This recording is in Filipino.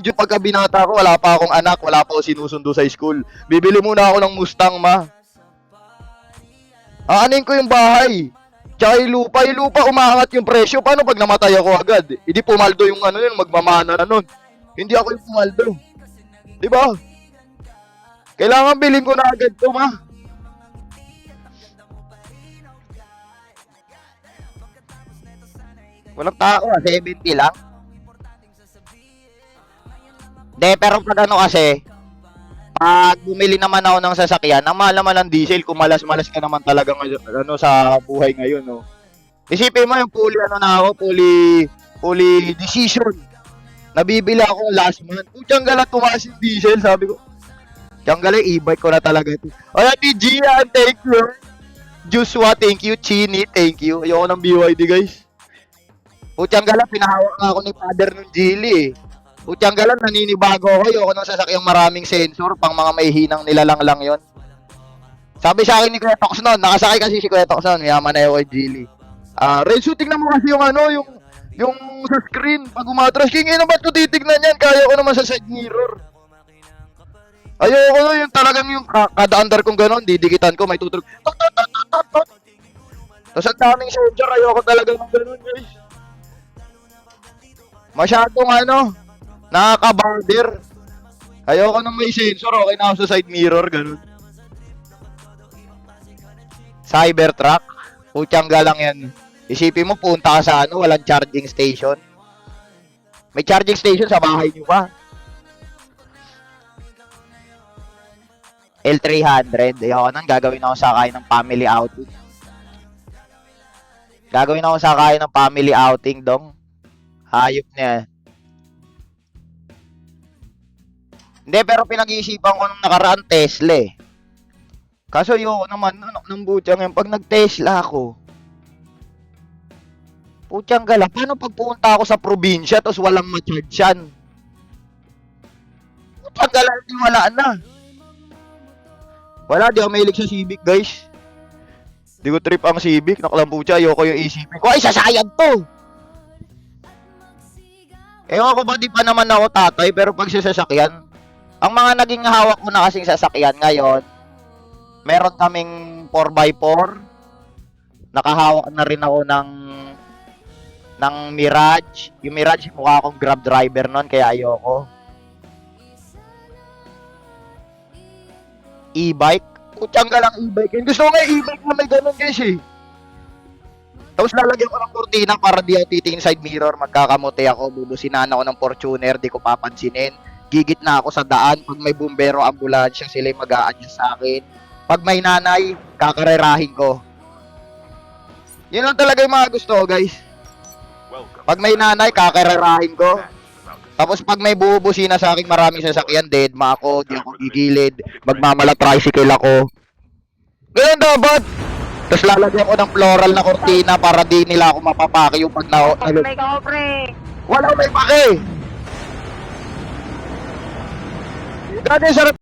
medyo pagka binata ko, wala pa akong anak, wala pa ako sinusundo sa school. Bibili muna ako ng Mustang, ma. Aanin ko yung bahay. Tsaka yung lupa umaangat yung presyo. Paano pag namatay ako agad? Hindi pumaldo yung ano yun, magmamana na nun. Hindi ako yung pumaldo. Diba? Kailangan bilhin ko na agad to, ma. Walang tao, 70 lang. De, pero pag ano kasi, pag bumili naman ako ng sasakyan, ang mahal naman ng diesel, kung malas-malas ka naman talaga ano, sa buhay ngayon, no? Isipin mo yung fully, ano na ako, fully decision. Nabibili ako last month. Putyang gala, tumaas yung diesel, sabi ko. Putyang gala, e-bike ko na talaga ito. O yan, Gian, thank you. Joshua, thank you. Chini, thank you. Ayoko ng BYD, guys. Putyang gala, pinahawak nga ako ni father ng Gili, eh. Putyang gala, naninibago ako. Ayoko ng sasakyang maraming sensor, pang mga may hinang nilalang lang yon. Sabi sa akin ni Kuya Tox noon, nakasakay kasi si Kuya Tox noon, yaman na yung kay Gili. Renzo, tingnan mo kasi yung ano, yung sa screen, pag umatras, king, ano ba't ko titignan yan? Kaya ko naman sa side mirror. Ayoko na yung talagang yung kada under kong gano'n, didikitan ko, may tuturog. Tapos ang daming sensor, ayoko talaga ng gano'n, guys. Masyadong ano, nakaka-bother. Ayoko nang may sensor, okay na ako sa side mirror, gano'n. Cybertruck, putyang galang yan. Isipin mo, punta ka sa ano, walang charging station. May charging station sa bahay niyo pa. L300, ayoko nang gagawin ako sakay ng family outing. Gagawin ako sakay ng family outing, dong. Hayop niya. Hindi, pero pinag-iisipan ko nung nakaraan Tesla, eh. Kaso ayoko naman, anak ng butyang yan, pag nag-Tesla ako, putyang gala, paano pagpunta ako sa probinsya tapos walang ma-charge yan? Putyang gala, hindi wala na. Wala, di ako mahilig sa Civic, guys. Di ko trip ang Civic, nakalamputya, ayoko yung isipin ko, ay, sasayang to! Ewan ko ba, di pa naman ako tatay, pero pag sa sasakyan, ang mga naging hawak ko na kasing sasakyan ngayon, meron kaming 4x4, nakahawak na rin ako ng Mirage. Yung Mirage, mukha akong Grab driver nun, kaya ayoko. E-bike. Putyang ka lang e-bike. Gusto ko nga e-bike na may ganun, guys, eh. Tapos lalagyan ko ng kurtina para di ako titingin side mirror. Magkakamote ako, bubusinan ako ng Fortuner, di ko papansinin. Gigit na ako sa daan. Pag may bumbero, ambulansya, sila yung mag-a-adjust sa akin. Pag may nanay, kakarerahin ko. Yun lang talaga yung mga gusto ko, guys. Pag may nanay, kakarerahin ko. Tapos pag may bubusina sa akin, maraming sasakyan, deadma ako, di ako gigilid, magmamala tricycle ako. Ganun dapat. Tapos lalagyan ko ng floral na kortina para di nila ako mapapake yung pag na... Wala may pake. Dati sarap